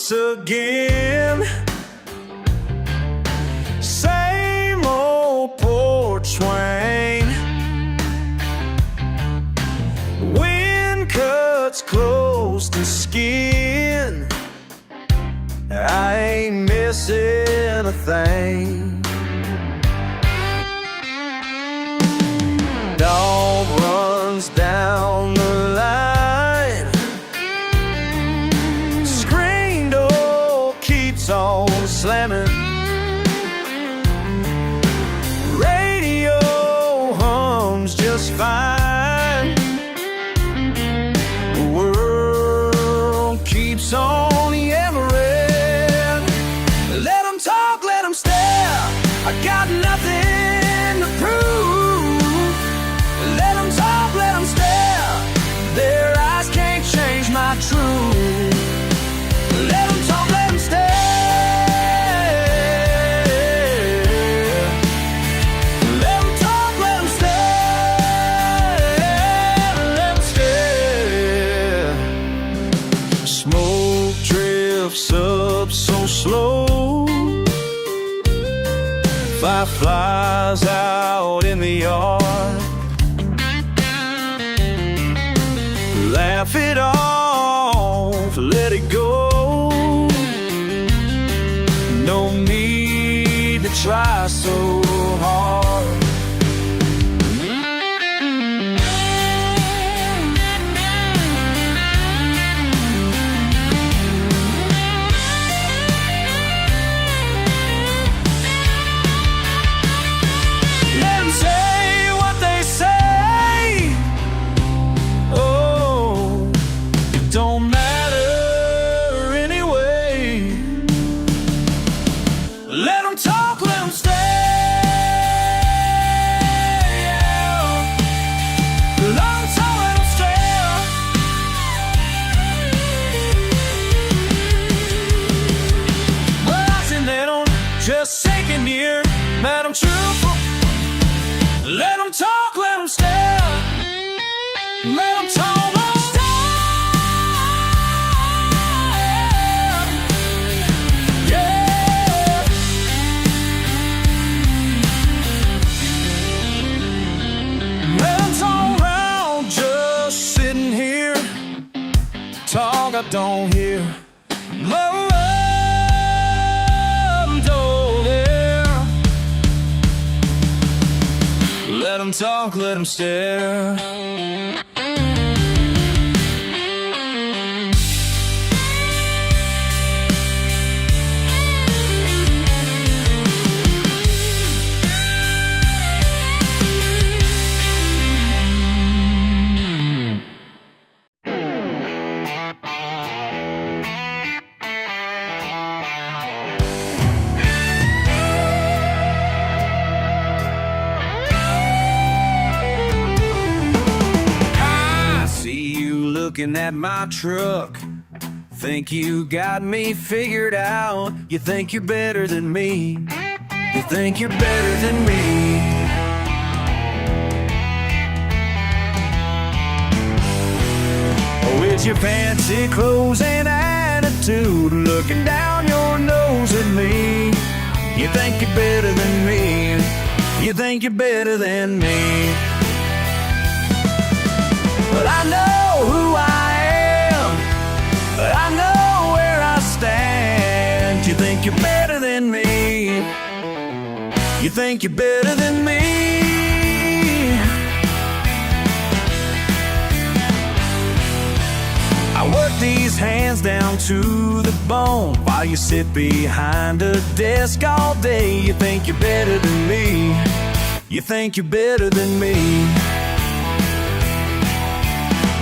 once again. Same old porch swing. Wind cuts close to skin. I ain't missing a thing. Dog runs down the line. Screen door keeps on slamming. Radio hums just fine. The world keeps on yammering. Let 'em talk, let 'em stare. I got nothing to prove. Let 'em talk, let 'em stare. Their eyes can't change my truth. Let 'em talk, let 'em stare. Let 'em talk, let 'em stare. Let 'em stare. Smoke drifts up so slow. Fireflies out in the yard. Laugh it off, let it go. No need to try so hard. Let 'em say what they say. Oh, it don't matter anyway. Let 'em talk, let 'em stay. Let 'em talk, let 'em stay. Well, I said they don't just take it near, Madam Truthful. Let 'em talk, let 'em stare. Let 'em talk, let 'em stare. Yeah. Let 'em talk around, just sitting here. Talk I don't hear. Love, don't hear. Let 'em talk, let 'em stare. Looking at my truck, think you got me figured out. You think you're better than me. You think you're better than me. With your fancy clothes and attitude, looking down your nose at me. You think you're better than me. You think you're better than me. But I know who I am. I know where I stand. You think you're better than me. You think you're better than me. I work these hands down to the bone while you sit behind a desk all day. You think you're better than me. You think you're better than me.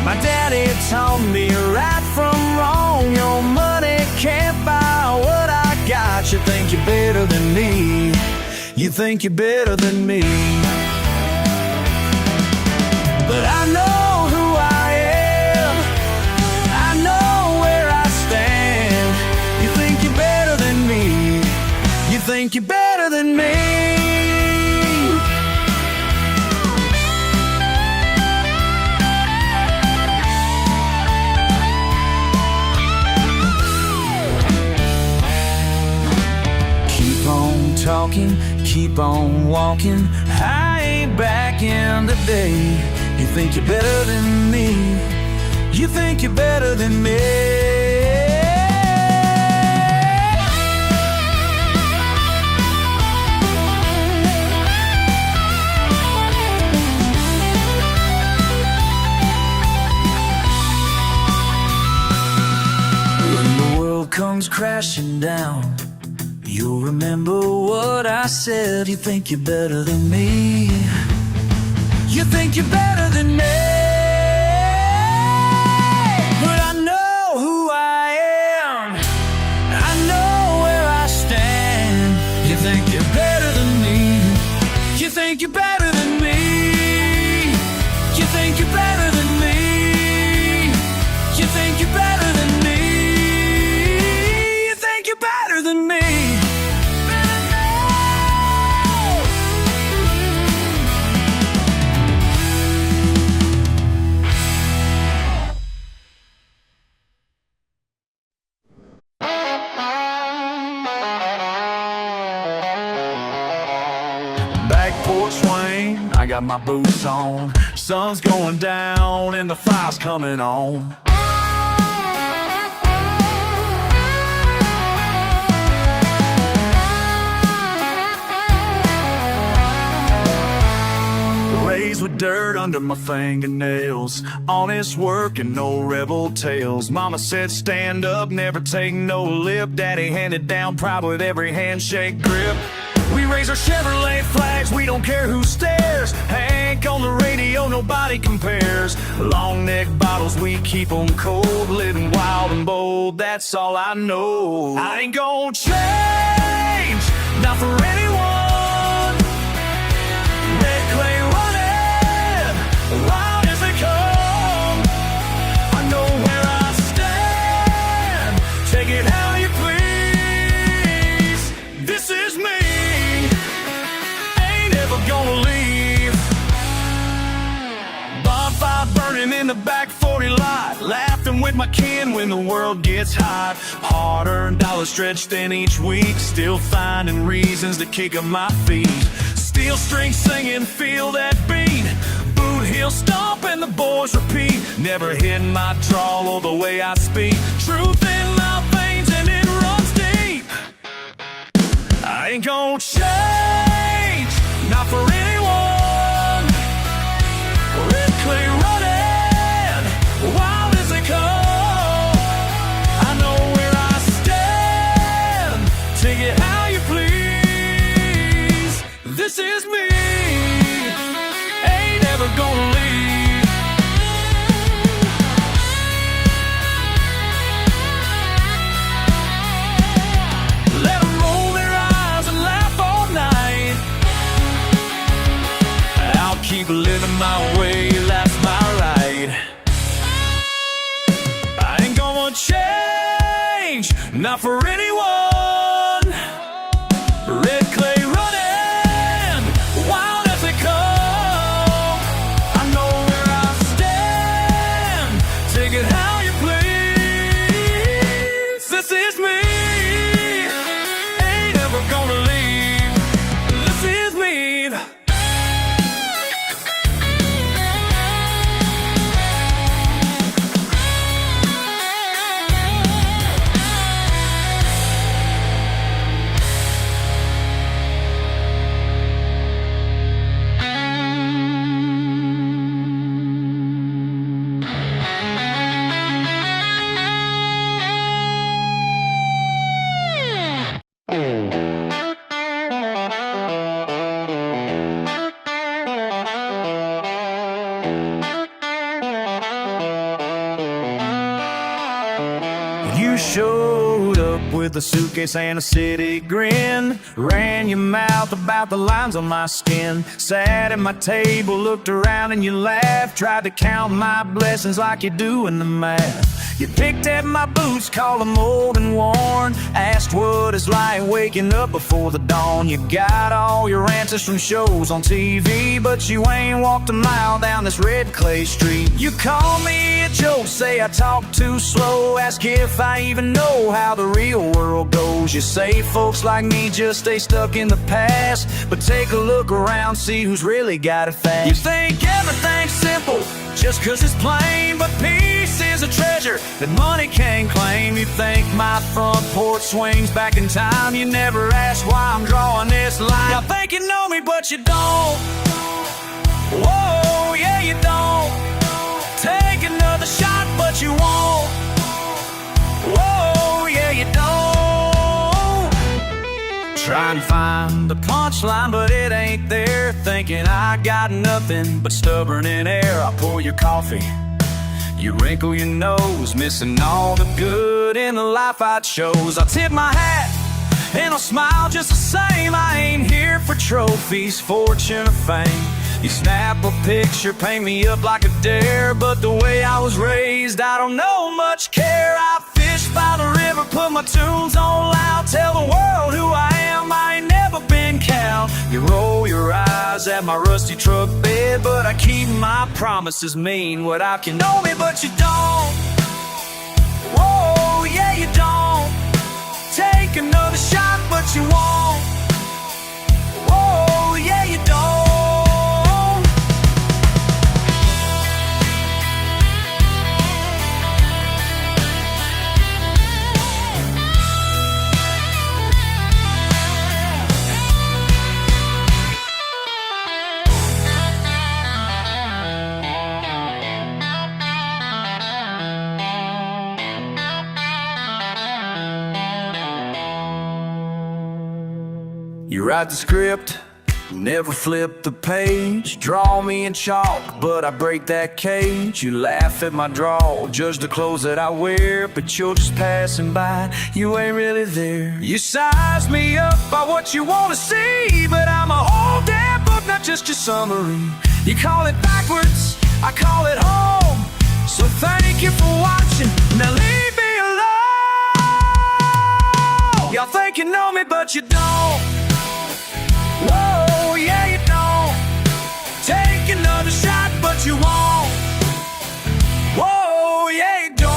My daddy taught me right from wrong. Your money can't buy what I got. You think you're better than me. You think you're better than me. But I know who I am. I know where I stand. You think you're better than me. You think you're better than me. talking, keep on walking. I ain't backing today. You think you're better than me. You think you're better than me. When the world comes crashing down, you'll remember what I said. You think you're better than me. You think you're better than me. But I know who I am. I know where I stand. You think you're better than me. You think you're better than me. You think you're better than me. You think you're better than me. You think you're better than me. Back porch swing, I got my boots on. Sun's going down and the fire's coming on. Raised with dirt under my fingernails, honest work and no rebel tales. Mama said stand up, never take no lip. Daddy handed down pride with every handshake grip. We raise our Chevrolet flags, we don't care who stares. Hank on the radio, nobody compares. Long neck bottles, we keep 'em cold. Living wild and bold, that's all I know. I ain't gonna change, not for anyone. Red clay running, wild as they come. I know where I stand, take it how you please. This is me. Gonna leave. Bonfire burning in the back 40 lot, laughing with my kin when the world gets hot. Hard-earned dollars stretched in each week, still finding reasons to kick up my feet. Steel string singing, feel that beat. Boot heel stomp and the boys repeat. Never hit my drawl or the way I speak. Truth in my veins and it runs deep. I ain't gonna change, not for anyone. Red clay running, wild as they come. I know where I stand, take it how you please. This is me, ain't ever gonna leave. Let 'em roll their eyes and laugh all night. I'll keep living my way, that's my right. I ain't gonna change, not for anyone. Red clay running, wild as they come. I know where I stand, take it how you please. This is me, ain't ever gonna leave. This is me. You showed up with a suitcase and a city grin. Ran your mouth about the lines on my skin. Sat at my table, looked around and you laughed. Tried to count my blessings like you do in the math. You picked at my boots, called them old and worn. Asked what it's like waking up before the dawn. You got all your answers from shows on TV, but you ain't walked a mile down this red clay street. You call me a get jokes, say I talk too slow. Ask if I even know how the real world goes. You say folks like me just stay stuck in the past, but take a look around, see who's really got it fast. You think everything's simple just cause it's plain, but peace is a treasure that money can't claim. You think my front porch swings back in time. You never ask why I'm drawing this line. I think you know me, but you don't. Whoa, yeah, you don't. Take another shot, but you won't. Whoa, yeah, you don't. Trying to find the punchline, but it ain't there. Thinking I got nothing but stubborn in air. I pour your coffee, you wrinkle your nose, missing all the good in the life I chose. I tip my hat and I'll smile just the same. I ain't here for trophies, fortune, or fame. You snap a picture, paint me up like a dare, but the way I was raised, I don't know much care. I fish by the river, put my tunes on loud, tell the world who I am, I ain't never been cowed. You roll your eyes at my rusty truck bed, but I keep my promises, mean what I can. Know me, but you don't. Whoa, yeah, you don't. Take another shot, but you won't. Whoa, yeah, you don't. You write the script, never flip the page. Draw me in chalk, but I break that cage. You laugh at my draw, judge the clothes that I wear, but you're just passing by, you ain't really there. You size me up by what you wanna see, but I'm a whole damn book, not just your summary. You call it backwards, I call it home. So thank you for watching, now leave me alone. Y'all think you know me, but you don't. Whoa, yeah, you don't. Take another shot, but you won't. Whoa, yeah, you don't.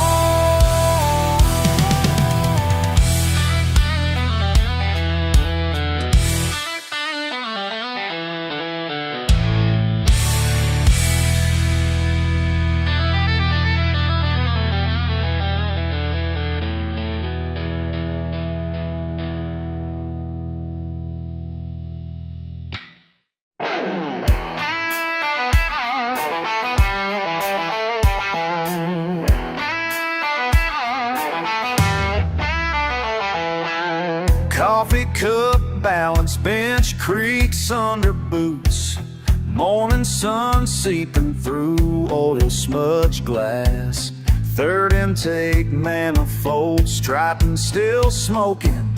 Coffee cup, balance bench, creaks under boots. Morning sun seeping through oil smudged glass. Third intake manifold, Triton still smoking.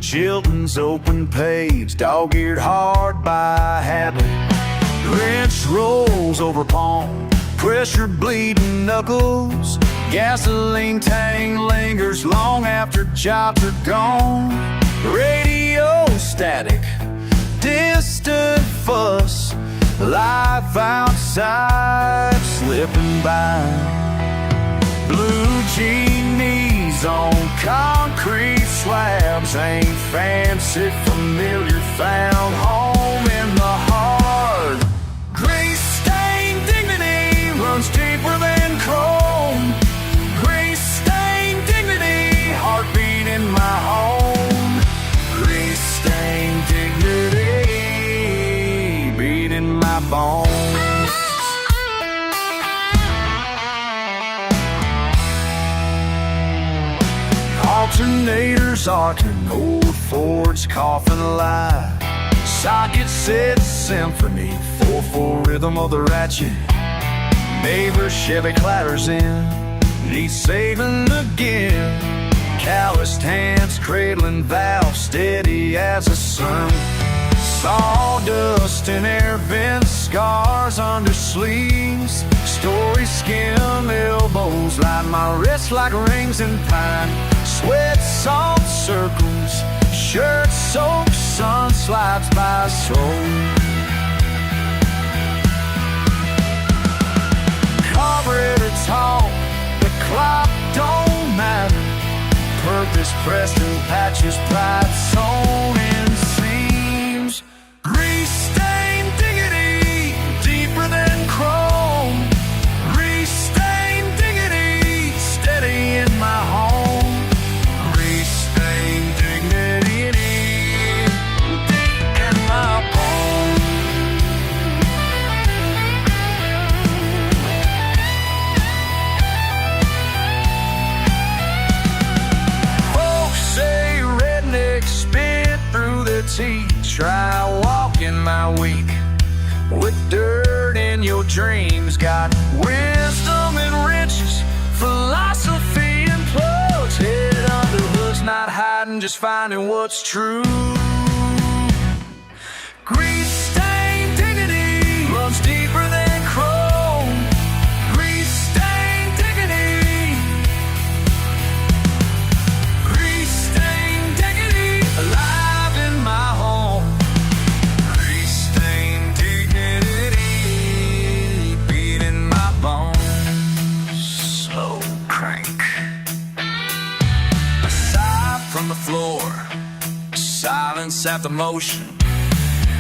Chilton's open page, dog-eared hard by habit. Wrench rolls over palm, pressure bleeding knuckles. Gasoline tank lingers long after jobs are gone. Radio static, distant fuss. Life outside slipping by. Blue genies on concrete slabs. Ain't fancy, familiar, found home in the heart. Grease-stained dignity runs deeper than chrome. Grease-stained dignity, heartbeat in my home. Grease-stained dignity, beat in my bones. Alternators arcing, old Ford's coughing alive. Socket set symphony, 4/4 rhythm of the ratchet. Neighbor Chevy clatters in, needs saving again. Calloused hands, cradling valve, steady as a sun. Sawdust in air vents, scars under sleeves. Story skim elbows, line my wrists like rings in pine. Sweat salt circles, shirt soaked, sun slides by slow. Carburetor talk, surface pressed in patches, pride sewn in seams. Grease stained dignity, deeper than chrome. Grease stained dignity, steady in my home. Grease stained dignity, deep in my bones. Folks say redneck spit through their teeth. Try walking my week with dirt in your dreams. Got wisdom and riches, philosophy and plugs. Head under hoods, not hiding, just finding what's true. Grease stained dignity runs deeper than chrome. Grease stained dignity. Grease stained dignity, alive in my home. Grease stained dignity, beating my bones. Slow crank. Aside from the floor, silence after motion.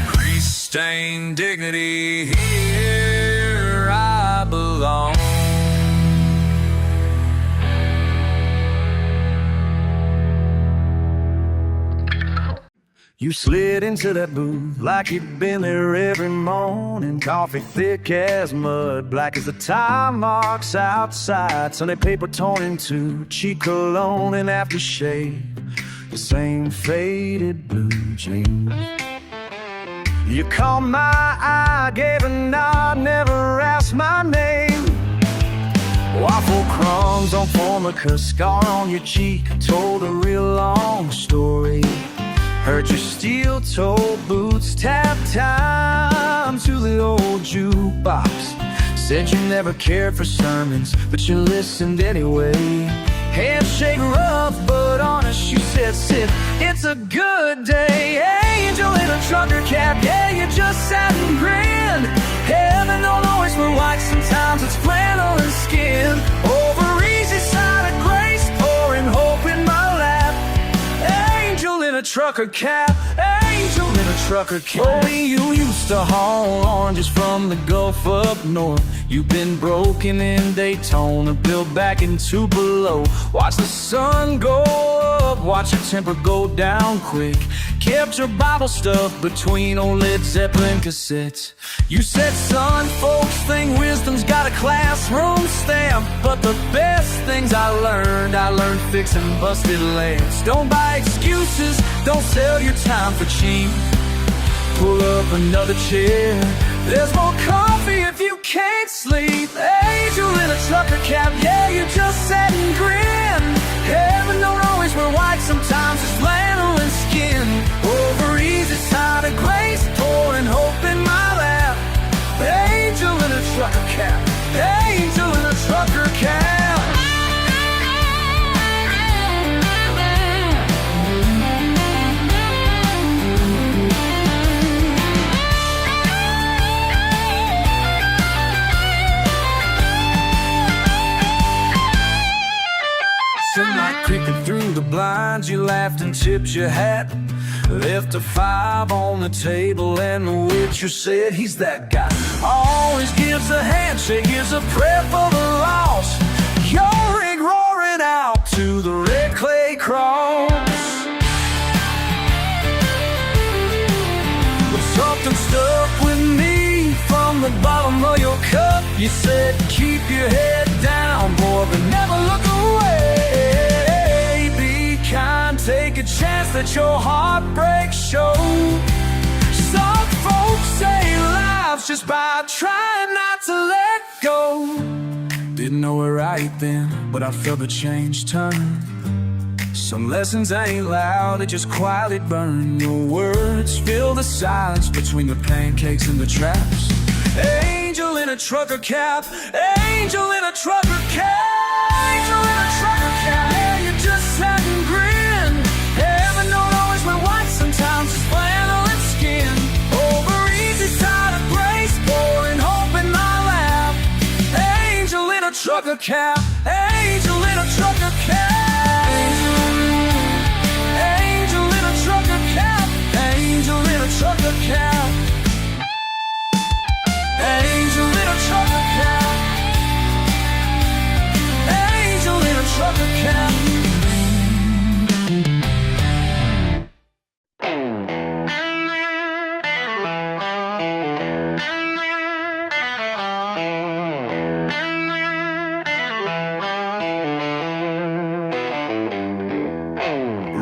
Grease-stained dignity, here I belong. You slid into that booth like you'd been there every morning. Coffee thick as mud, black as the time marks outside. Sunday paper torn into cheek cologne and aftershave. The same faded blue jeans. You caught my eye, gave a nod, never asked my name. Waffle crumbs on formica, scar on your cheek, told a real long story. Heard your steel-toed boots tap time to the old jukebox. Said you never cared for sermons, but you listened anyway. Handshake rough but honest, you said sit, it's a good day. Angel in a trucker cap, yeah, you just sat and grinned. Heaven don't always wear white, sometimes it's flannel and skin. Over easy side of grace, pouring hope in my lap. Angel in a trucker cap, angel in a trucker cap. Only you used to haul oranges from the Gulf up north. You've been broken in Daytona, built back in Tupelo. Watch the sun go up, watch your temper go down quick. Kept your Bible stuff between old Led Zeppelin cassettes. You said, son, folks think wisdom's got a classroom stamp, but the best things I learned fixing busted lamps. Don't buy excuses, don't sell your time for cheap. Pull up another chair, there's more coffee if you can't sleep. Angel in a trucker cap, yeah, you just sat and grinned. Heaven don't always wear white, sometimes it's flannel and skin. Over easy side of grace, pouring hope in my lap. Angel in a trucker cap, angel in a trucker cap. Sunlight creeping through the blinds, you laughed and tipped your hat. Left a 5 on the table and the witcher said he's that guy. Always gives a handshake, gives a prayer for the lost. Your rig roaring out to the red clay cross. But something stuck with me from the bottom of your cup. You said keep your head down, boy, but never look away. Be kind, take a chance, let your heartbreak show. Some folks say life's just by trying not to let go. Didn't know it right then, but I felt the change turn. Some lessons ain't loud, they just quietly burn. Your words fill the silence between the pancakes and the traps. Angel in a trucker cap, angel in a trucker cap, angel in a trucker cap. Yeah, you just sat and grinned. Heaven don't always wear white, sometimes it's flannel and skin. Over easy side of grace, pouring hope in my lap. Angel in a trucker cap, angel in a trucker cap. Angel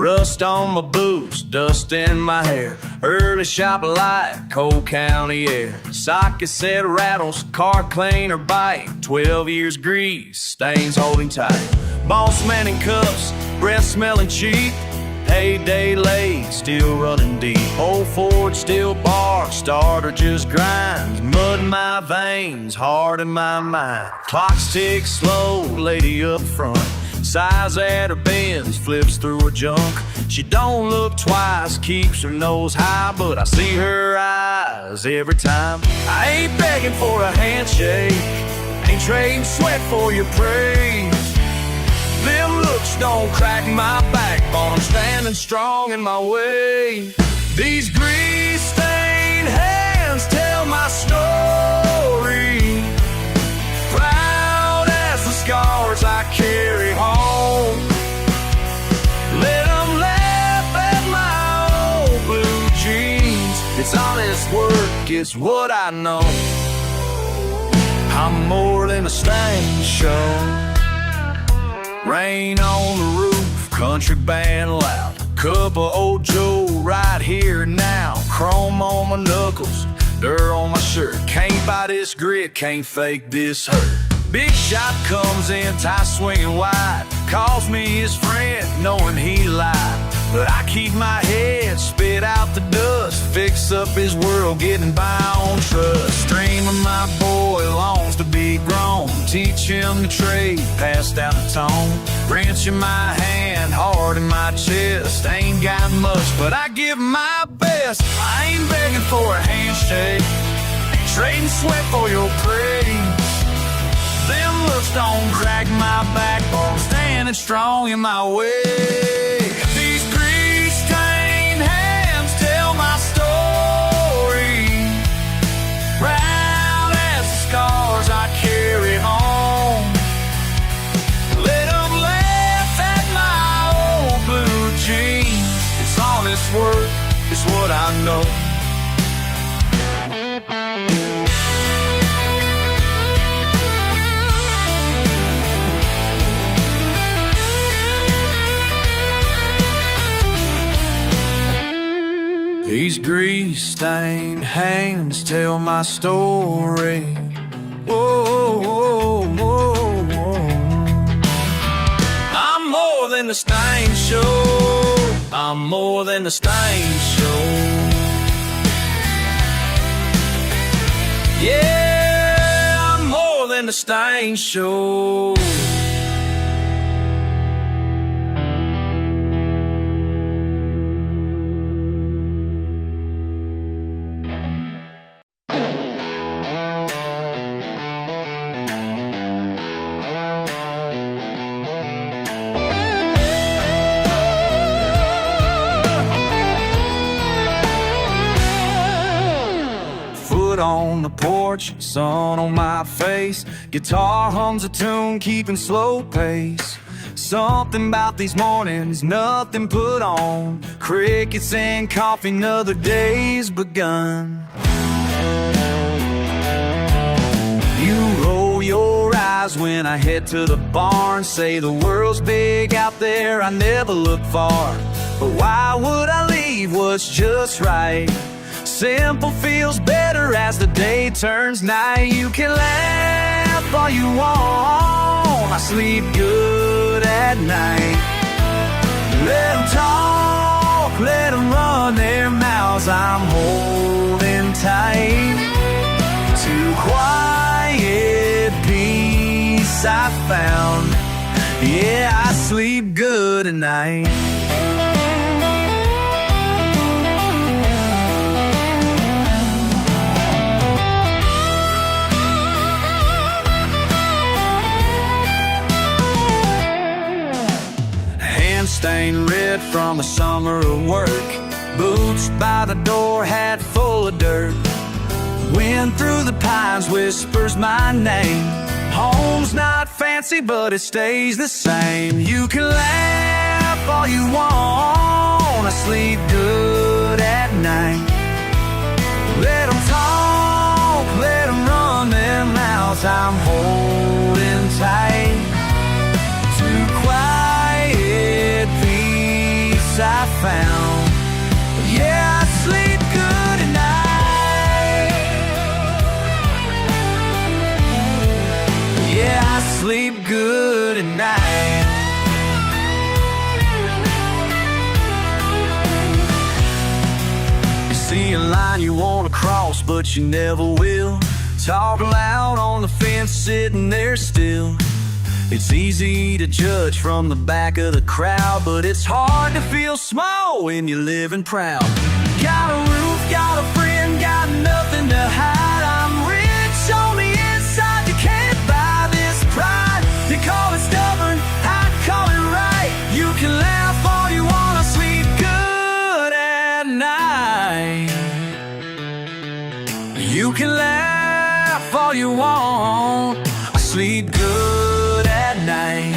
Rust on my boots, dust in my hair. Early shop light, cold county air. Socket set rattles, car cleaner bite. 12 years grease, stains holding tight. Boss man in cuffs, breath smelling cheap. Heyday late, still running deep. Old Ford still barks, starter just grinds. Mud in my veins, heart in my mind. Clocks tick slow, lady up front. Sighs at her Benz, flips through her junk. She don't look twice, keeps her nose high, but I see her eyes every time. I ain't begging for a handshake, ain't trading sweat for your praise. Them looks don't crack my backbone, I'm standing strong in my way. These grease-stained hands tell my story, proud as the scars I carry home. Let them laugh at my old blue jeans. It's honest work, it's what I know. I'm more than a stage show. Rain on the roof, country band loud. Cup of old Joe right here and now. Chrome on my knuckles, dirt on my shirt. Can't buy this grit, can't fake this hurt. Big shot comes in, tie swinging wide. Calls me his friend, knowing he lied. But I keep my head, spit out the dust. Fix up his world, getting by on trust. Dreaming my boy longs to be grown. Teach him the trade, pass down the tone. Wrench in my hand, heart in my chest. Ain't got much, but I give my best. I ain't begging for a handshake, ain't trading sweat for your praise. Them looks don't crack my backbone, standing strong in my way. These grease-stained hands tell my story, proud as the scars I carry home. Let them laugh at my old blue jeans. It's honest work, it's what I know. These grease-stained hands tell my story. Whoa, whoa, whoa, whoa. I'm more than the stain show. I'm more than the stain show. Yeah, I'm more than the stain show. On the porch, sun on my face. Guitar hums a tune, keeping slow pace. Something about these mornings, nothing put on. Crickets and coffee, another day's begun. You roll your eyes when I head to the barn. Say the world's big out there, I never look far. But why would I leave what's just right? Simple feels better as the day turns night. You can laugh all you want, I sleep good at night. Let them talk, let them run their mouths, I'm holding tight to quiet peace I found. Yeah, I sleep good at night. Stained red from a summer of work. Boots by the door, hat full of dirt. Wind through the pines whispers my name. Home's not fancy, but it stays the same. You can laugh all you want, I sleep good at night. Let them talk, let them run their mouths, I'm holding tight to quiet peace peace I found. Yeah, I sleep good at night. Yeah, I sleep good at night. You see a line you wanna cross, but you never will. Talk loud on the fence, sitting there still. It's easy to judge from the back of the crowd, but it's hard to feel small when you're living proud. Got a roof, got a friend, got nothing to hide. I'm rich on the inside, you can't buy this pride. You call it stubborn, I call it right. You can laugh all you wanna, sleep good at night. You can laugh all you want, I sleep good at night.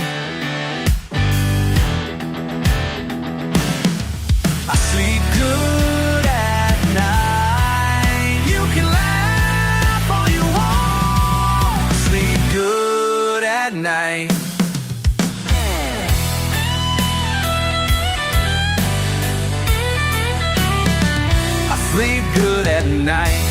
I sleep good at night. You can laugh all you want, sleep good at night. I sleep good at night.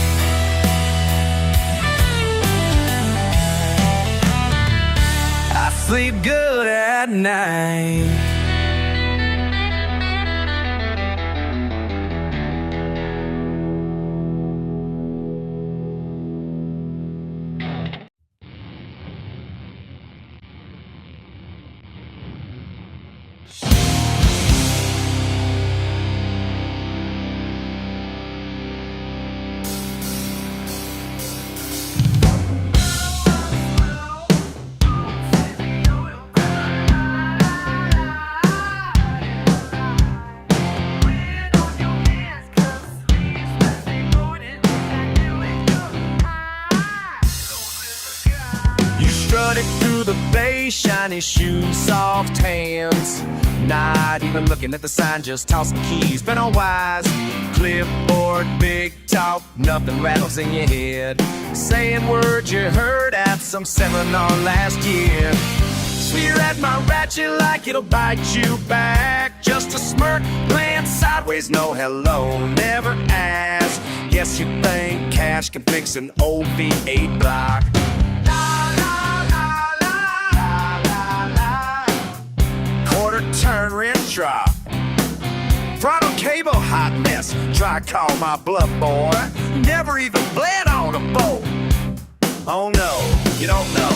Sleep good at night. Through the bay, shiny shoes, soft hands. Not even looking at the sign, just tossing keys. Been on wise, clipboard, big talk, nothing rattles in your head. Saying words you heard at some seminar last year. Swear at my ratchet like it'll bite you back. Just a smirk, glance sideways, no hello, never ask. Guess you think cash can fix an old V8 block. Turn rim drop, throttle cable hot mess. Try call my bluff, boy. Never even bled on a boat. Oh no, you don't know.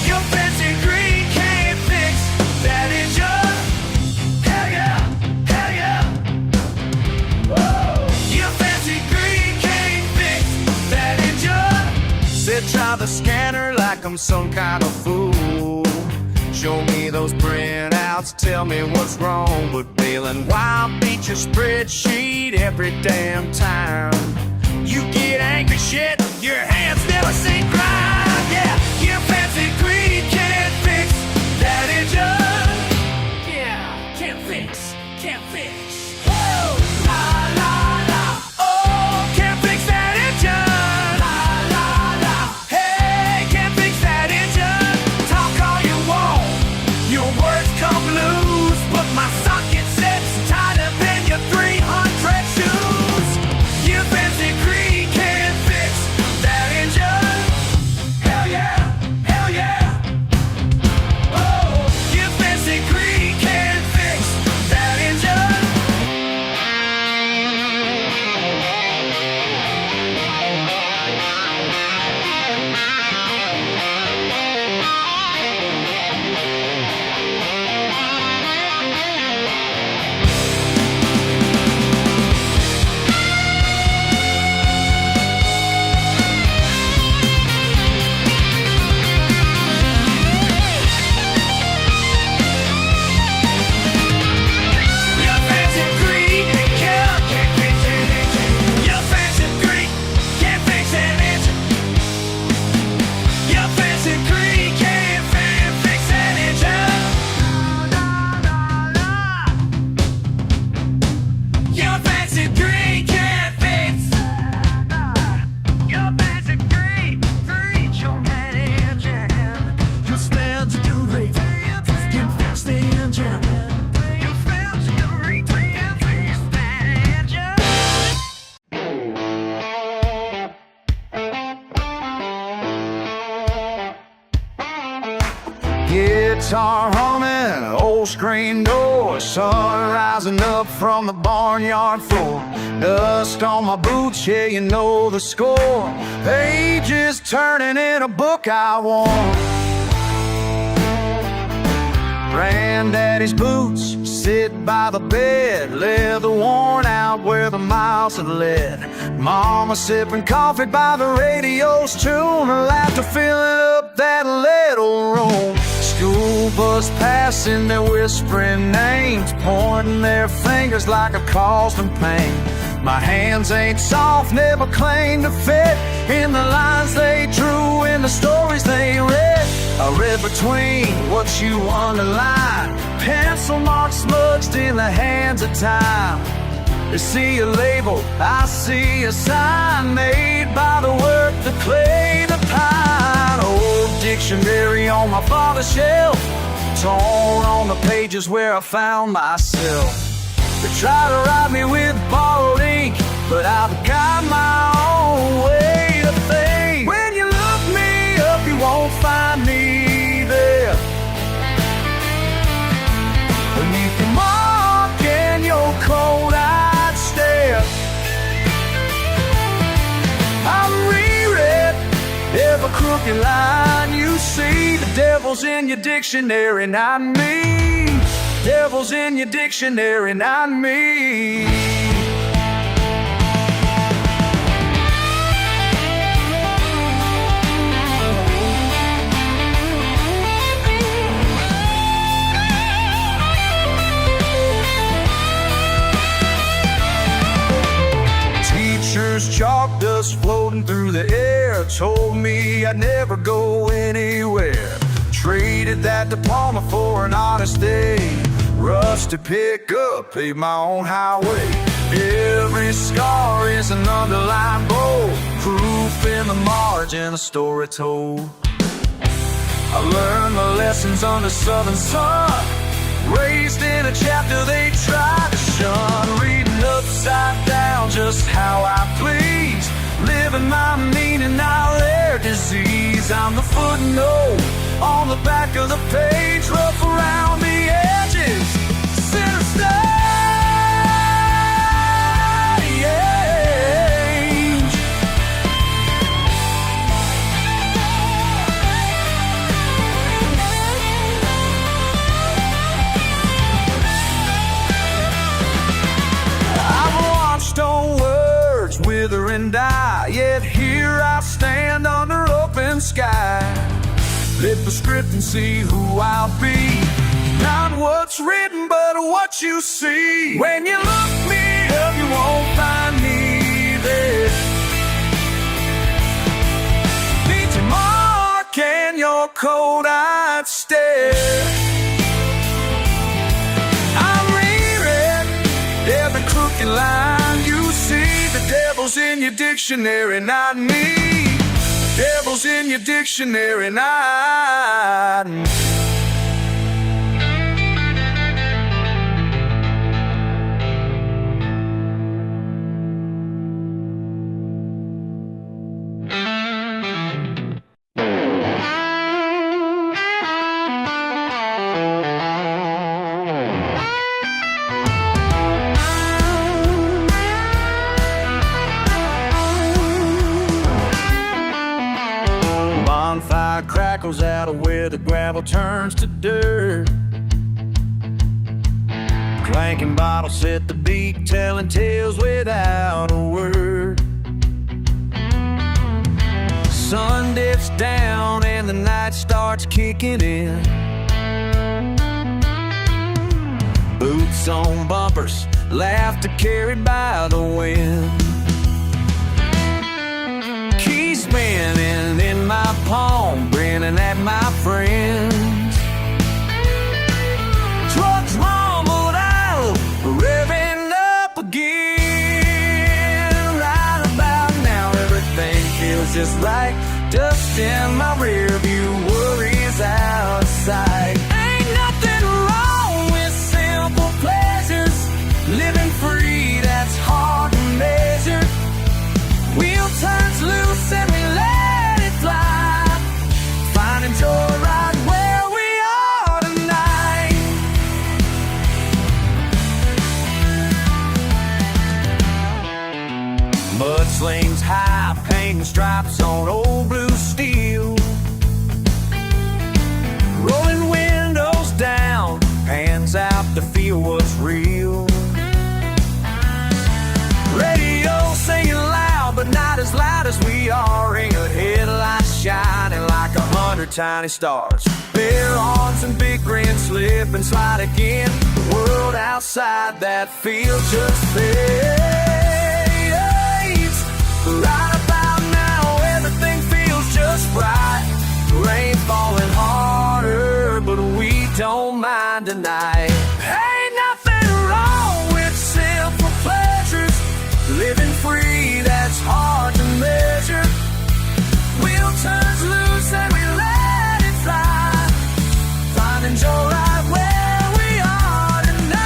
Your fancy green can't fix that engine. Hell yeah, hell yeah. Whoa. Your fancy green can't fix that engine. Said try the scanner like I'm some kind of fool. Show me those printouts, tell me what's wrong with bailing. Why beat your spreadsheet every damn time? You get angry shit, your hands never see grind. Yeah, your fancy greed can't fix that engine. Yeah, can't fix, can't fix. Oh, la la la. Oh, can't fix that engine. La la la. Hey, can't fix that engine. Talk all you want. Your words come loose, but my socket sits tighter than your 300 shoes. Your fancy greed can't fix that engine. Hell yeah, hell yeah. Oh, your fancy greed can't fix that engine. guitar humming, old screen door, sun rising up from the barnyard floor. Dust on my boots, yeah, you know the score. Pages turning in a book I want. Granddaddy's boots sit by the bed, leather worn out where the miles have led. Mama sipping coffee by the radio's tune, laughter filling up that little room. School bus passing, they're whispering names, pointing their fingers like a caused them pain. My hands ain't soft, never claimed to fit in the lines they drew, in the stories they read. I read between what you underline, pencil marks smudged in the hands of time. They see a label, I see a sign, made by the work, the clay, the pine. Old dictionary on my father's shelf, torn on the pages where I found myself. They try to write me with borrowed ink, but I've got my own way to think. When you look me up, you won't find me there. Beneath your mark and your cold-eyed stare, I've reread every crooked line you see. The devil's in your dictionary, not me. Devil's in your dictionary, not me. Teacher's chalk dust floating through the air told me I'd never go anywhere. Traded that diploma for an honest day. Rusty pickup, paved my own highway. Every scar is an underlined bold, proof in the margin, a story told. I learned the lessons under southern sun, raised in a chapter they tried to shun. Reading upside down just how I please, living my meaning, not their disease. I'm the footnote on the back of the page, rough around the edges, center stage. I've watched old words wither and die, yet here I stand under open sky. Flip the script and see who I'll be. Not what's written, but what you see. When you look me up, you won't find me there. Need your mark and your cold-eyed stare. I reread every crooked line you see. The devil's in your dictionary, not me. Devil's in your dictionary, not me. Bonfire crackles out of where the gravel turns to dirt. Clanking bottles set the beat, telling tales without a word. Sun dips down and the night starts kicking in. Boots on bumpers, laughter carried by the wind. Keys spinning in my palm, grinning at my friends. Trucks rumbled out, revving up again. Right about now, everything feels just right. Dust in my rear view, worries out of sight. Ain't nothing wrong with simple pleasures. Living free, that's hard to measure. Wheel turns loose and we let it fly, finding joy right where we ought slings high, painting stripes on old blue steel. Rolling windows down, hands out to feel what's real. Radio singing loud, but not as loud as we are. Ring of headlights shining like 100 tiny stars. Bare arms and big grins slip and slide again. The world outside that field just fades. Right about now, everything feels just right. Rain falling harder, but we don't mind tonight. Ain't nothing wrong with simple pleasures. Living free, that's hard to measure. Wheel turns loose and we let it fly. Finding joy right where we are tonight.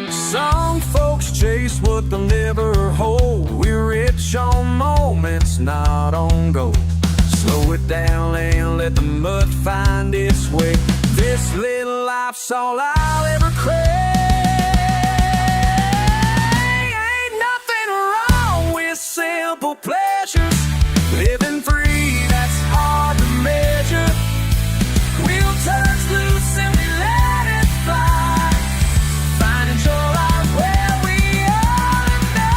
Some folks chase what they'll never hold. We're rich on moments, not on gold. Slow it down and let the mud find its way. This little life's all I'll ever crave. Ain't nothing wrong with simple pleasures. Living free, that's hard to measure. Wheel turns loose and we let it fly. Finding joy right where we are tonight.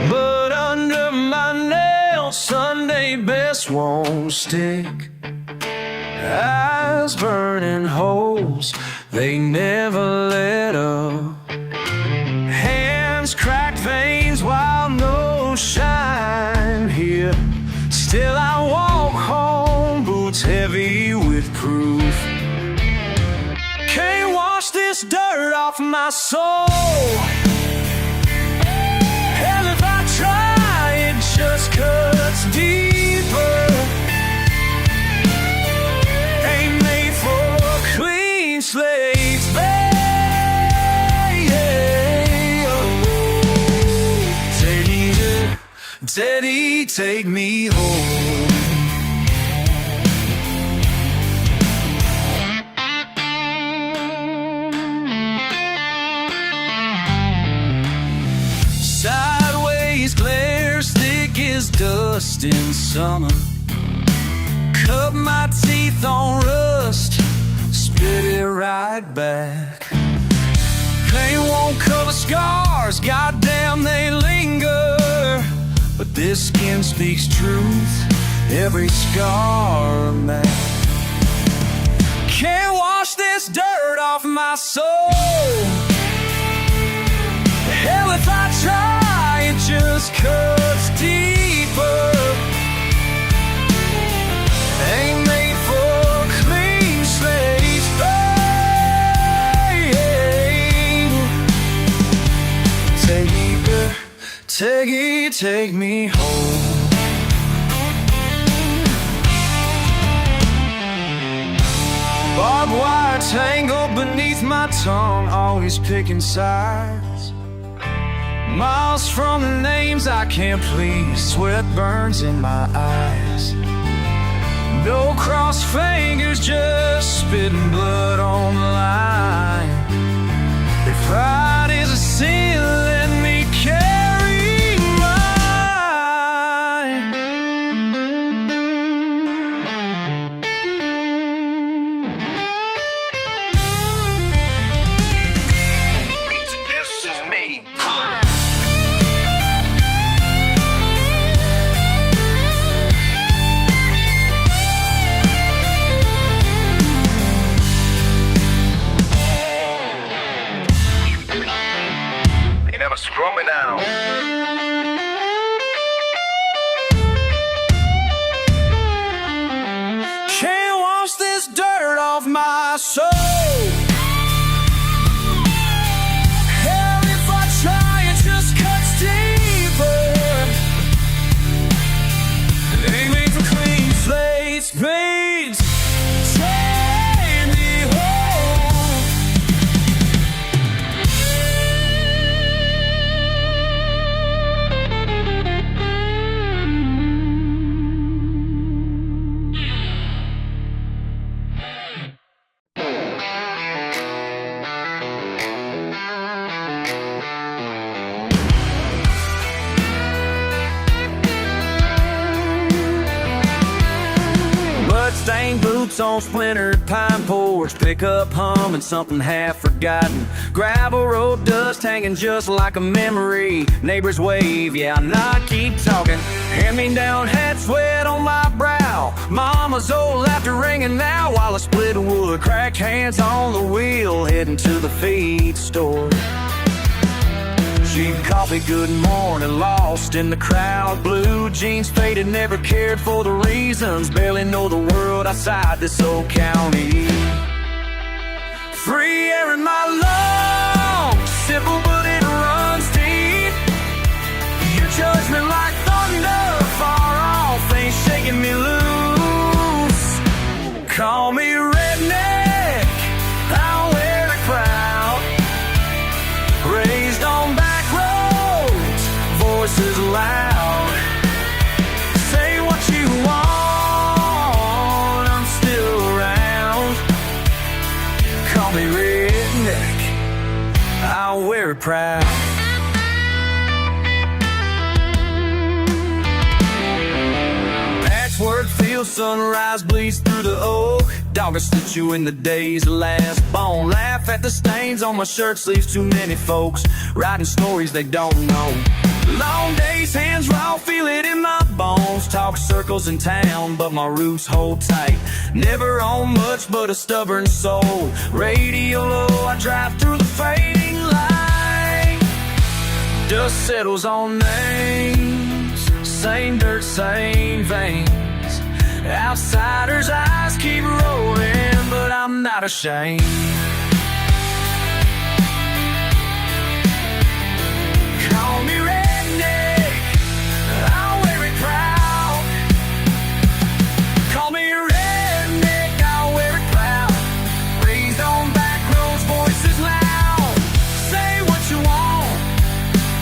But under my nails, Sunday best won't stick. Eyes burning holes, they never let up. Hands cracked veins while no shine here. Still I walk home, boots heavy with proof. Can't wash this dirt off my soul. Hell, if I try, it just cuts deeper. Ain't made for clean slates, babe. Teddy, take me home. Sideways glare, thick as dust in summer. Cut my teeth on rust, spit it right back. Paint won't cover scars, goddamn they linger. But this skin speaks truth, every scar a map. Can't wash this dirt off my soul. Hell, if I try, it just cuts deeper. Ain't made for clean slates, babe. Take me home. Barbed wire tangled beneath my tongue, always picking sides. Miles from the names I can't please, sweat burns in my eyes. No crossed fingers, just spitting blood on the line. If pride is a sin, let me carry mine. This is me. me now. Can't wash this dirt off my soul. Hell, if I try, it just cuts deeper. Aiming for clean slates, please take me home. Bloodstained boots on splintered pine porch, pickup humming something half forgotten. Gravel road dust hanging just like a memory. Neighbors wave, yeah, I nod, keep talking. Hand-me-down hat, sweat on my brow. Mama's old laughter ringing now while I split wood. Cracked hands on the wheel, heading to the feed store. Cheap coffee, good morning, lost in the crowd. Blue jeans faded, never cared for the reasons. Barely know the world outside this old county. Free air in my lungs, simple but it runs deep. Your judgment like thunder, far off, ain't shaking me loose. Call me redneck, I'll wear it proud. Raised on back roads, voices loud. Say what you want, I'm still around. Call me redneck, I'll wear it proud. Patchwork fields, sunrise bleeds through the oak. Dog will stitch you in the days of last bone. Laugh at the stains on my shirt sleeves, too many folks writing stories they don't know. Long days, hands raw, feel it in my bones. Talk circles in town, but my roots hold tight. Never on much but a stubborn soul. Radio low, I drive through the fading light. Dust settles on names, same dirt, same veins. Outsiders' eyes keep rolling, but I'm not ashamed. Call me redneck, I'll wear it proud. Call me redneck, I'll wear it proud. Raised on back roads, voices loud. Say what you want,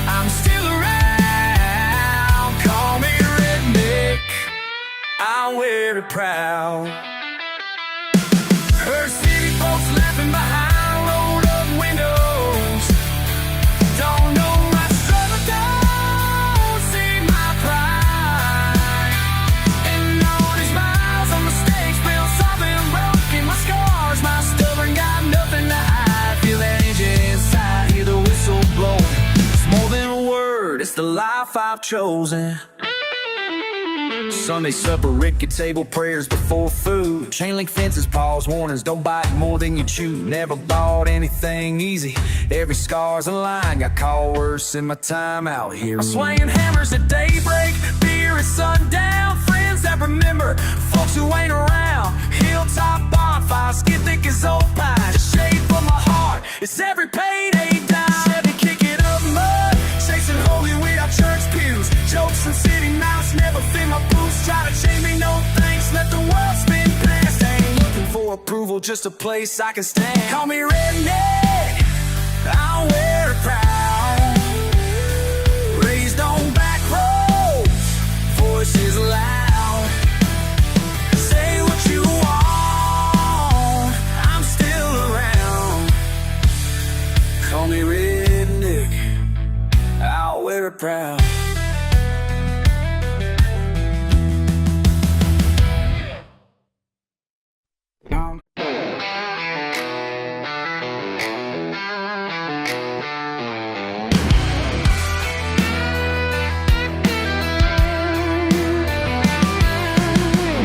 I'm still around. Call me redneck, I'll wear it proud. Heard city folks laughing behind rolled up windows. Don't know my struggle, don't see my pride. And all these miles of mistakes, built something broken. My scars, my stubborn, got nothing to hide. Feel that engine inside, hear the whistle blow. It's more than a word, it's the life I've chosen. Sunday supper, rickety table, prayers before food. Chain link fences, pause, warnings, don't bite more than you chew. Never bought anything easy, every scar's a line. Got called worse in my time out here. I'm swinging hammers at daybreak, beer at sundown. Friends that remember, folks who ain't around. Hilltop bonfires, get thick as old pine. The shape of my heart, it's every payday dime. Chevy kicking up mud, chasing holy without church pews. Jokes and city mouths never fit my boots. Try to chain me, no thanks, let the world spin past. Ain't looking for approval, just a place I can stand. Call me redneck, I'll wear it proud. Raised on back roads, voices loud. Say what you want, I'm still around. Call me redneck, I'll wear it proud.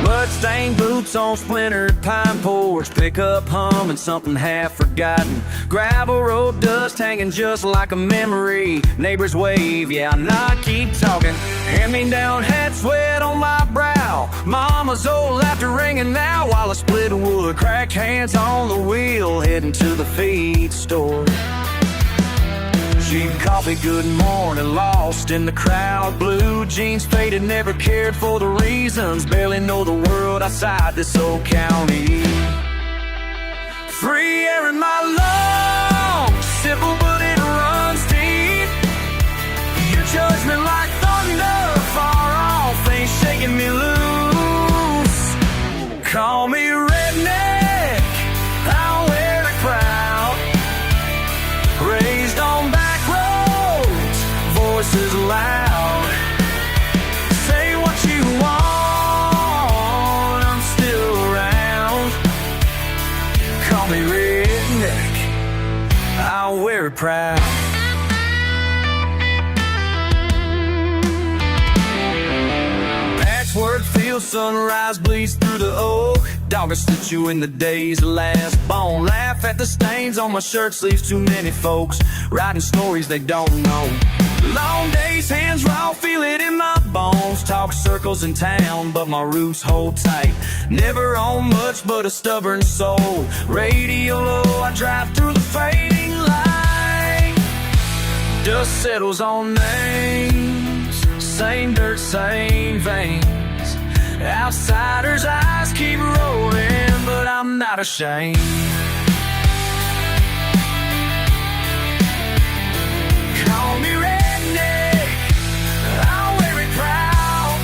Bloodstained boots on splintered pine porch, pickup humming something half forgotten. forgotten. Gravel road dust hanging just like a memory. Neighbors wave, yeah, I'm not keep talking. Hand-me-down hat, sweat on my brow. Mama's old laughter ringing now while I split wood. Cracked hands on the wheel, heading to the feed store. Cheap coffee, good morning, lost in the crowd. Blue jeans faded, never cared for the reasons. Barely know the world outside this old county. Free air in my lungs, simple but it runs deep. Your judgment like thunder, far off, ain't shaking me loose. Call me redneck, I'll wear it proud. Raised on back roads, voices loud. Say what you want, I'm still around. Call me redneck, I'll wear it proud. Patchwork field, sunrise bleeds through the oak. Dog will stitch you in the days that last. Bone laugh at the stains on my shirt sleeves. Too many folks writing stories they don't know. Long days, hands raw, feel it in my bones. Talk circles in town, but my roots hold tight. Never on much but a stubborn soul. Radio low, I drive through the fading light. Dust settles on names, same dirt, same veins. Outsiders' eyes keep rolling, but I'm not ashamed. Call me redneck, I'll wear it proud.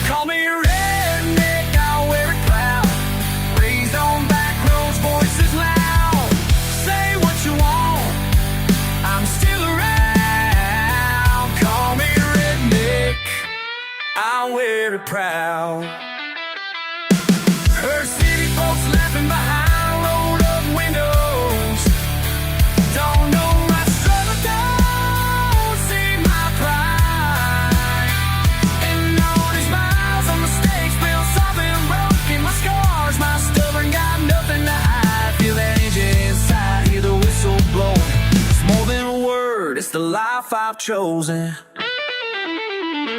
Call me redneck, I'll wear it proud. Raised on back roads, voices loud. Say what you want, I'm still around. Call me redneck, I'll wear it proud. Heard city folks laughing behind rolled up windows. Don't know my struggle, don't see my pride. And all these miles of mistakes built something broken. My scars, my stubborn, got nothing to hide. Feel that engine inside, hear the whistle blowing. It's more than a word, it's the life I've chosen.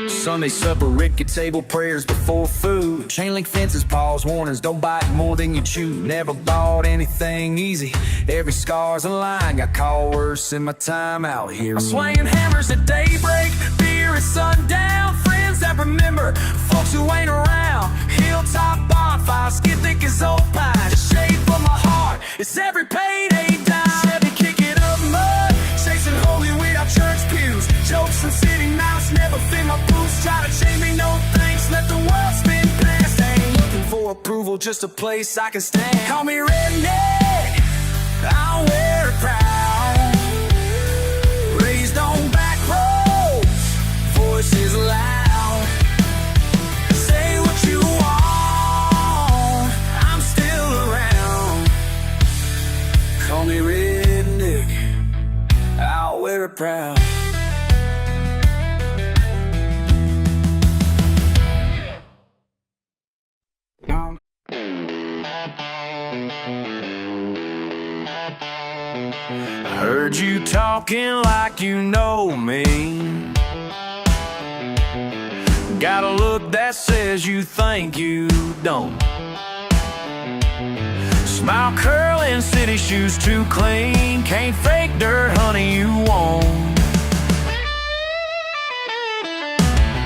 Sunday supper, rickety table, prayers before food. Chain link fences, pause, warnings, don't bite more than you chew. Never bought anything easy, every scar's a line. Got called worse in my time out here. I'm swinging hammers at daybreak, beer at sundown. Friends that remember, folks who ain't around. Hilltop bonfires, get thick as old pine. The shade from my heart, it's every payday dime. Chevy kicking up mud, chasing holy weed out church pews. Jokes and city nights never fit my boots. Try to change me, no thanks, let the world spin past. Ain't looking for approval, just a place I can stand. Call me redneck, I'll wear it proud. Raised on back roads, voices loud. Say what you want, I'm still around. Call me redneck, I'll wear it proud. Heard you talking like you know me. Got a look that says you think you don't. Smile curling, city shoes too clean. Can't fake dirt, honey, you won't.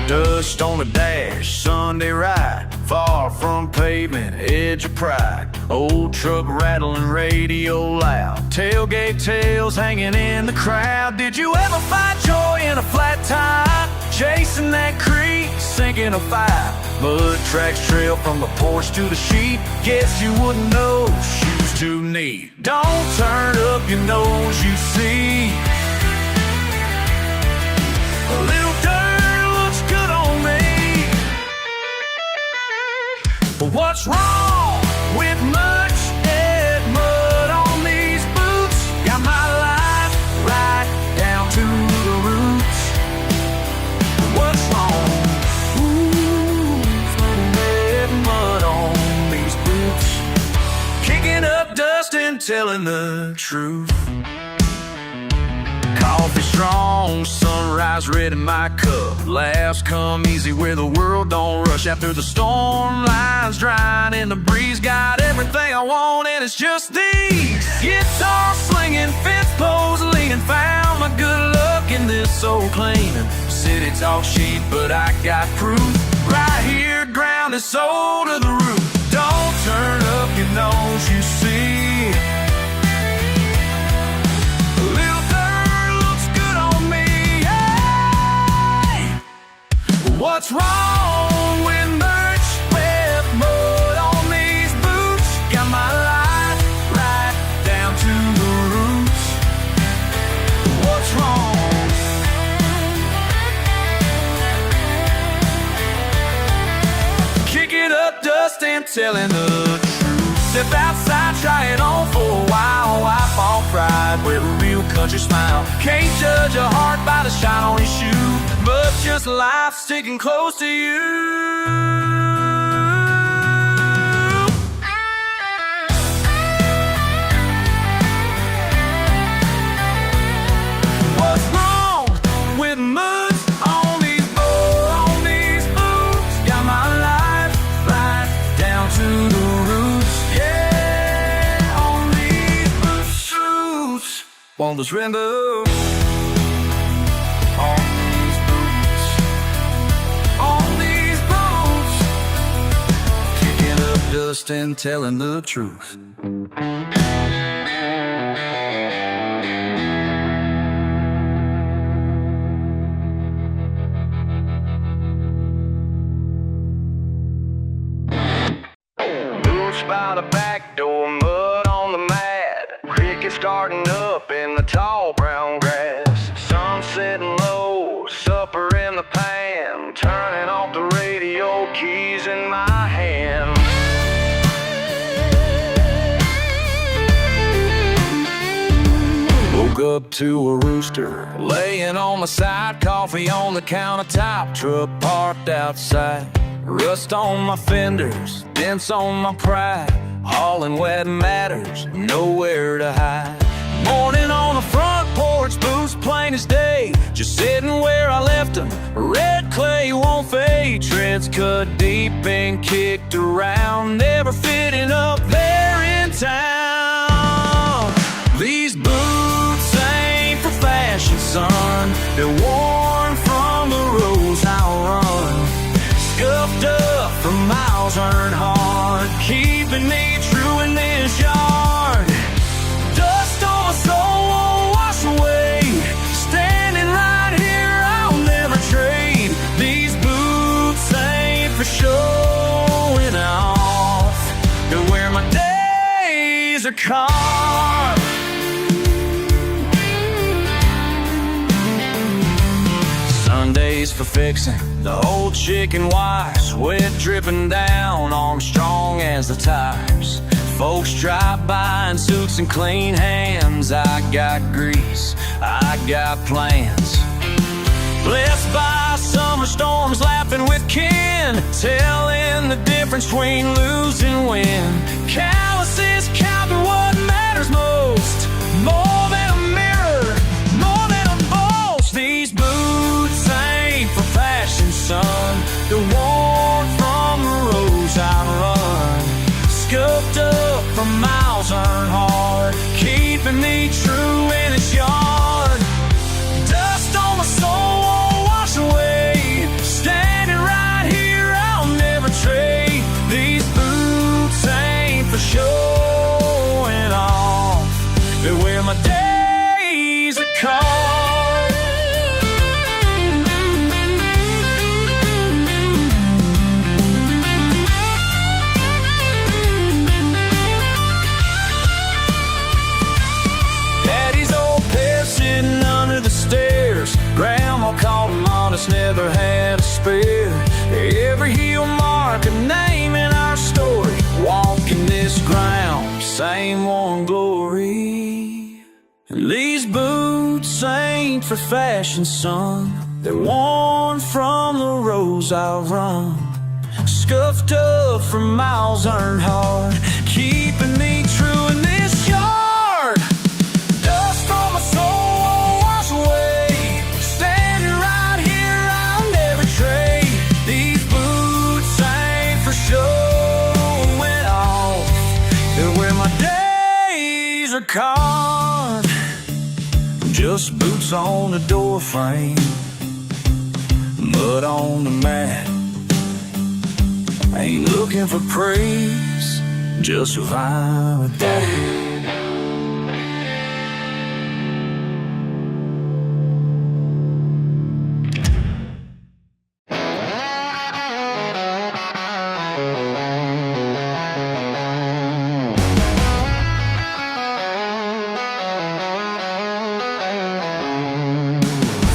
Dust on the dash, Sunday ride. Far from pavement, edge of pride. Old truck rattling, radio loud. Tailgate tails hanging in the crowd. Did you ever find joy in a flat tire? Chasing that creek, sinking a fire. Mud tracks trail from the porch to the sheet. Guess you wouldn't know, shoes too neat. Don't turn up your nose, you see. A little dirt looks good on me. But what's wrong with much dead mud on these boots? Got my life right down to the roots. What's wrong? Ooh, some dead mud on these boots. Kicking up dust in and telling the truth. Coffee strong, sunrise red in my cup. Laughs come easy where the world don't rush. After the storm lines drying and the breeze, got everything I want and it's just these. Guitar slinging, fence poles leaning, found my good luck in this old claiming. City talk cheap, but I got proof. Right here, ground is sold to the roof. Don't turn up your nose, you see. What's wrong with merch with mud on these boots? Got my life right down to the roots. What's wrong? Kick it up, dust, and telling the truth. Step outside, try it on for a while. Wipe off pride with a real country smile. Can't judge a heart by the shine on his shoe, but just life sticking close to you. What's wrong with moods on these boots? Got my life right down to the roots. Yeah, on these boots. Won't surrender. Dust and telling the truth. Boots by the back door, mud on the mat. Cricket starting up in the tall brown grass. Sun setting low, supper in the pan. Turning off the radio, keys in my hand. Woke up to a rooster laying on the side, coffee on the countertop, truck parked outside. Rust on my fenders, dents on my pride, hauling wet matters, nowhere to hide. Morning on the front porch, boots plain as day, just sitting where I left them. Red clay won't fade, treads cut deep and kicked around, never fitting up there in town. These boots ain't for fashion, son. They're worn from the roads I'll run. Scuffed up from miles earned hard, keeping me true in this yard. Dust on my soul won't wash away. Standing right here, I'll never trade. These boots ain't for showing off. They're where my days are carved. Sundays for fixing the old chicken wire, sweat dripping down, arms strong as the tires. Folks drive by in suits and clean hands. I got grease, I got plans. Blessed by summer storms, laughing with kin, telling the difference between lose and win. Calluses counting what matters most, more than a mirror, more than a boast. These boots ain't for fashion, son. They're worn from the roads I run. Scuffed up from miles earned hard, keeping me true in this yard. Dust on my soul won't wash away. Standing right here, I'll never trade. These boots ain't for showing off. They're where my days are carved. Grandma called him honest, never had a spare. Every heel mark, a name in our story. Walking this ground, same one glory. And these boots ain't for fashion, son. They're worn from the roads I run. Scuffed up from miles earned hard, keeping me true in this yard. are carved, just boots on the door frame, mud on the mat. Ain't looking for praise, just survive with that.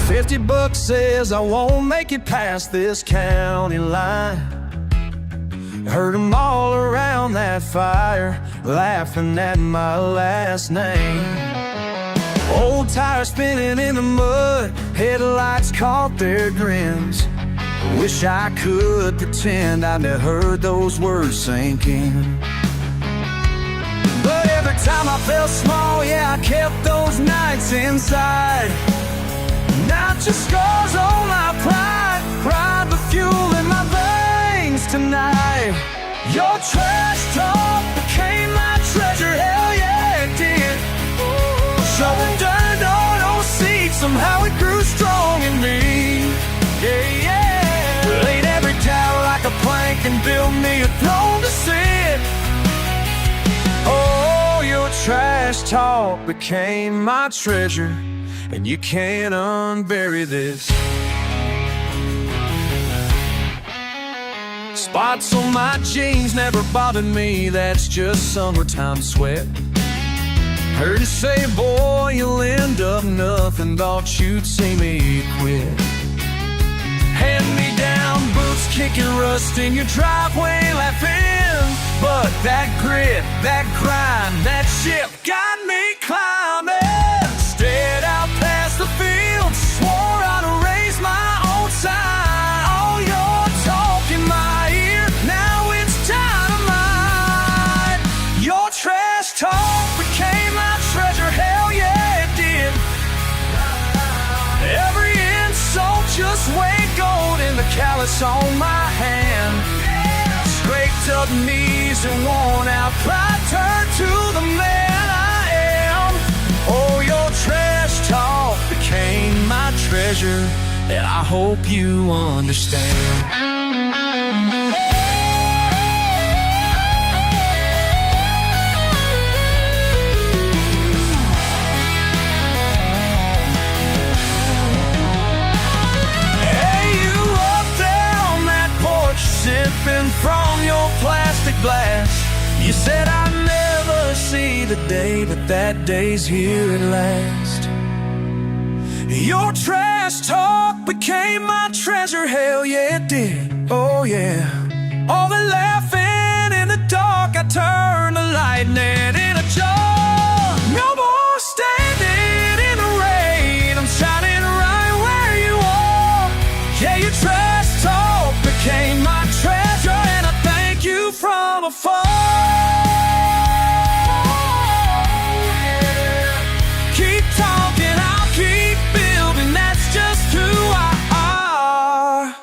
50 bucks says I won't make it past this county line. Heard them all around that fire, laughing at my last name. Old tires spinning in the mud, headlights caught their grins. Wish I could pretend I never heard those words sink in. But every time I felt small, yeah, I kept those nights inside. Not just scars on my pride, pride the fuel in my veins tonight. Your trash talk became my treasure, hell yeah it did. Shoveling dirt on old seats, somehow it grew strong in me. Yeah, yeah. Laid every tower like a plank and built me a throne to sit. Oh, your trash talk became my treasure, and you can't unbury this. Spots on my jeans never bothered me, that's just summertime sweat. Heard you say, boy, you'll end up nothing, thought you'd see me quit. Hand-me-down boots kicking rust in your driveway, laughing. But that grit, that grind, that ship got me climbing. Stared out past the field, swore I'd erase my own sign. All your talk in my ear, now it's dynamite. Your trash talk became my treasure, hell yeah it did. Every insult just weighed gold in the callus on my hand. Scraped up knees and worn out pride turned to the man I am. Oh, your trash talk became my treasure, and I hope you understand. Sipping from your plastic glass, you said I'd never see the day, but that day's here at last. Your trash talk became my treasure, hell yeah it did, oh yeah. All the laughing in the dark, I turned the lightning in a jar. No more standing in the rain, I'm shining right where you are. Yeah, your trash talk became my treasure, and I thank you from afar. Keep talking, I'll keep building, that's just who I are.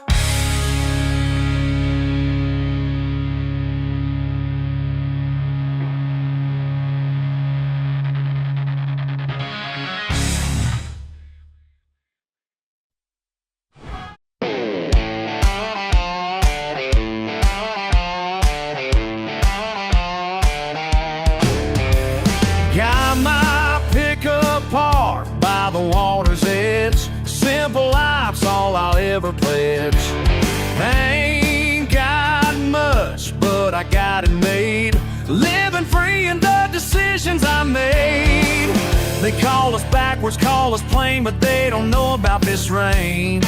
Got my pickup parked by the water's edge. Simple life's all I'll ever pledge. Ain't got much, but I got it made. Living free in the decisions I made. They call us backwards, call us plain, but they don't know about this rain.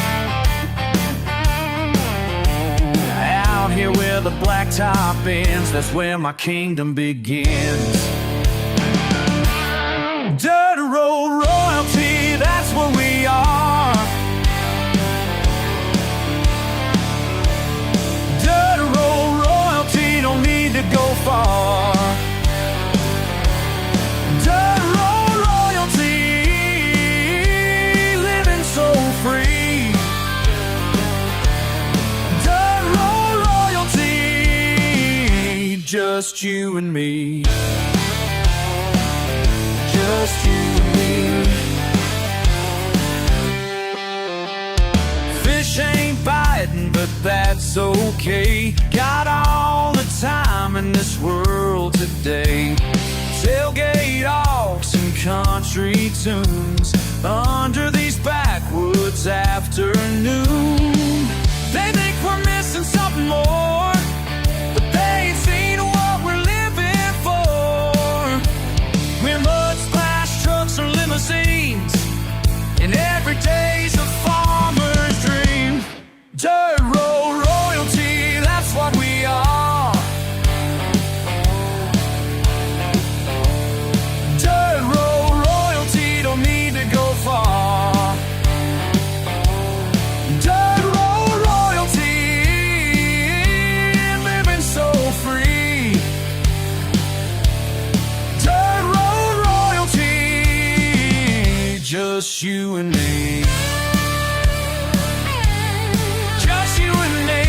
Out here where the blacktop ends, that's where my kingdom begins. Dirt road royalty, that's where we are. Dirt road royalty, don't need to go far. Dirt road royalty, living so free. Dirt road royalty, just you and me. just you and me. Fish ain't biting, but that's okay. Got all the time in this world today. Tailgate aux and country tunes under these backwoods afternoons. They think we're missing something more, but they ain't seen what we're living for. We're mud splash trucks or limousines, and every day's a farmer's dream. Dirt road royalty, that's what we are. Dirt road royalty, don't need to go far. Dirt road royalty, living so free. Dirt road royalty, just you and me. Just you and me.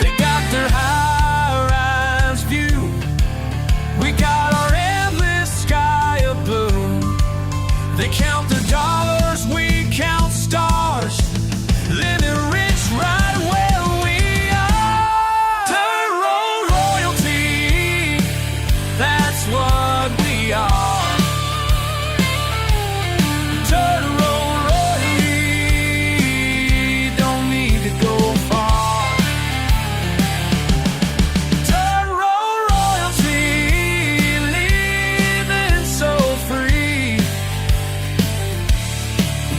They got their high-rise view. We got our endless sky of blue. They count the dollars, we count stars. Living rich right where we are. Dirt road royalty, that's what we are. Dirt road royalty, don't need to go far. Dirt road royalty, living so free.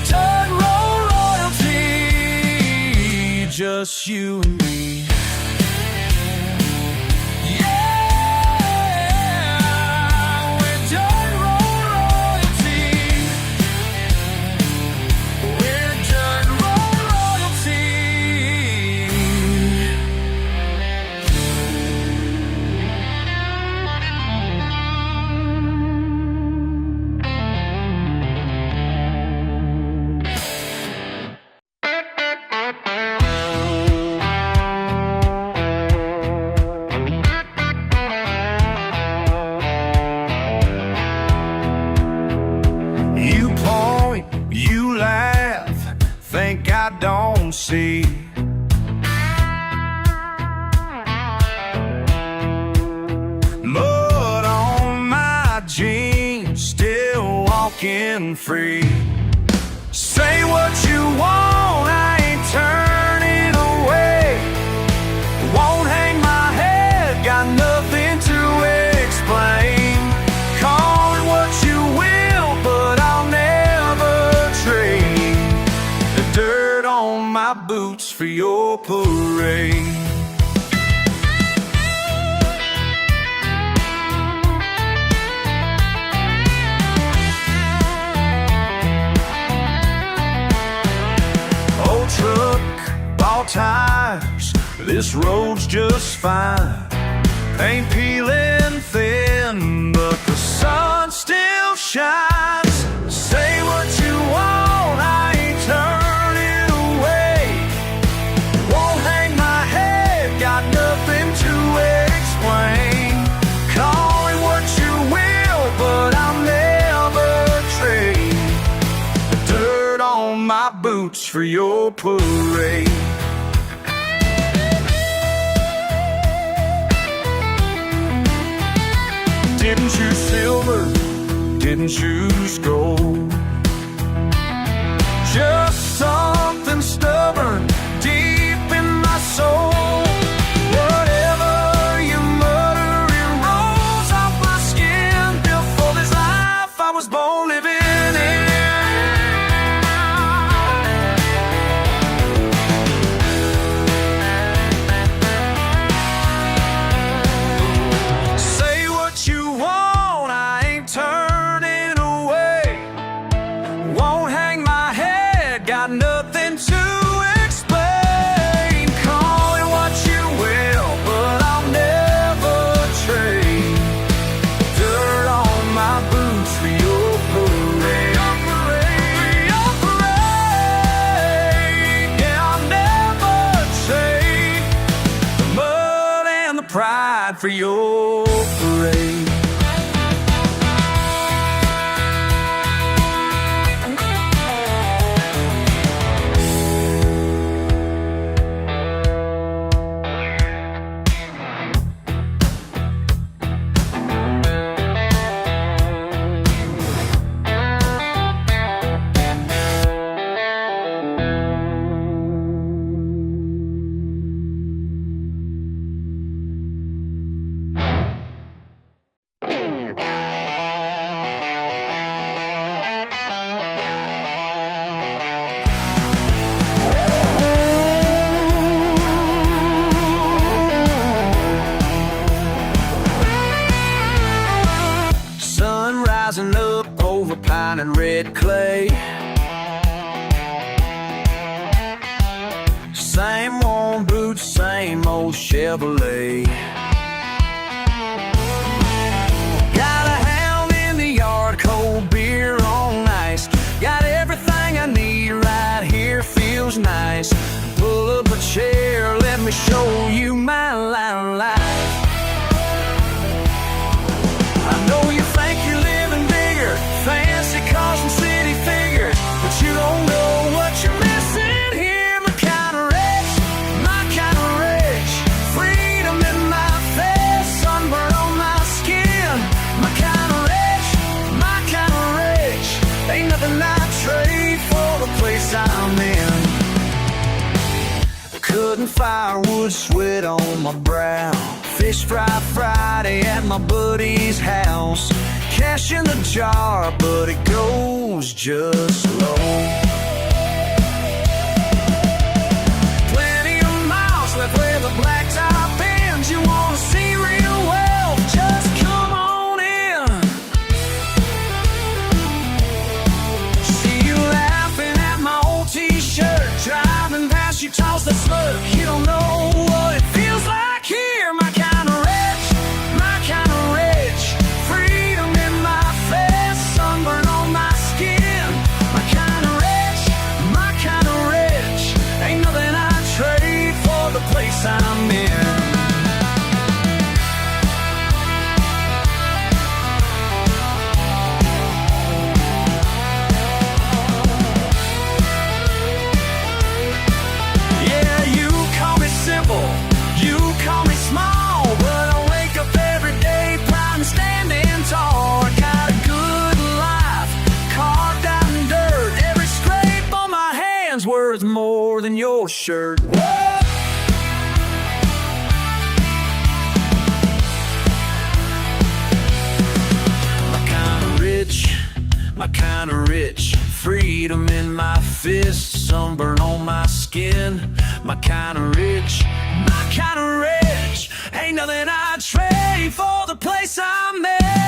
Dirt road royalty, just you and me. Yeah, we're dirt road royalty. We're dirt road royalty. You point, you laugh, think I don't see. Mud on my jeans, still walking free. Say what you want, I ain't turning away. Won't hang my head, got nothing to explain. Call it what you will, but I'll never trade the dirt on my boots for your parade. Old truck, bought tires, this road's just fine. Paint peeling thin, but the sun still shines. Say what you want, I ain't turning away. Won't hang my head, got nothing to explain. Call it what you will, but I'll never trade the dirt on my boots for your parade. Didn't choose silver, didn't choose gold. Just something stubborn deep in my soul. Whatever you mutter, it rolls off my skin. Built for this life I was born living in. Say what you want, I ain't turning away. Won't hang my head, got nothing to explain. Call it what you will, but I'll never trade dirt on my boots for your parade. Your parade. Yeah, I'll never trade the mud and the pride for your parade. shining red clay. Same worn boots, same old Chevrolet. Got a hound in the yard, cold beer on ice. Got everything I need right here, feels nice. Pull up a chair, let me show you my line of life. I know you think you're living bigger, fancy cars and city figures, but you don't know what you're missing here. My kind of rich, my kind of rich. Freedom in my face, sunburn on my skin. My kind of rich, my kind of rich. Ain't nothing I'd trade for the place I'm in. Cutting firewood, sweat on my brow. Fish fry Friday at my buddy's house. Cash in the jar, but it goes just slow. Plenty of miles left where the blacktop ends. You wanna see real wealth, just come on in. See you laughing at my old t-shirt, driving past you, toss the smirk. You don't know what it feels like here. My kind of rich, my kind of rich. Freedom in my face, sunburn on my skin. My kind of rich, my kind of rich. Ain't nothing I'd trade for the place I'm in. You call me small, but I wake up every day proud and standing tall. I got a good life, carved out in dirt. Every scrape on my hand's worth more than your shirt. My kind of rich, my kind of rich. Freedom in my fist, sunburn on my skin. My kind of rich, my kind of rich. Ain't nothing I'd trade for the place I'm in.